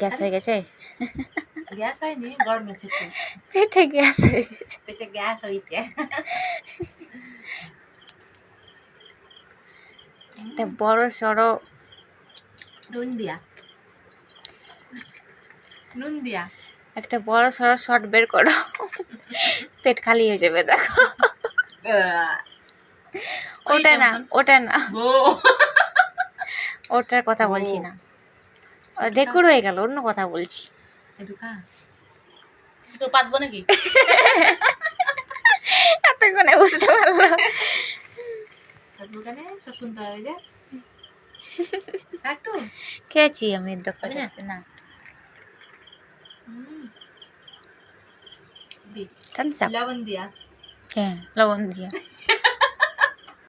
Gas হয়ে গেছে? Gas হয়নি, গরম আছে একটু। পেটে গ্যাস হয়ে গেছে। পেটে গ্যাস হয়েছে। একটা বড় সড়ো নুন দিয়া, নুন দিয়া একটা বড় সড়ো শট বের করো, পেট খালি হয়ে যাবে। দেখো, ওটা না, ওটা না, ওটার কথা বলছি না, রেকর্ড হয়ে গেল, অন্য কথা বলছি। একটু পাতবো নাকি? এতক্ষণে বুঝতে পারলো। পাতবো কেন? সব শুনতে হবে যে। একটু খেয়েছি আমি দোকানে না। লবণ দিয়া, হ্যাঁ, লবণ দিয়া।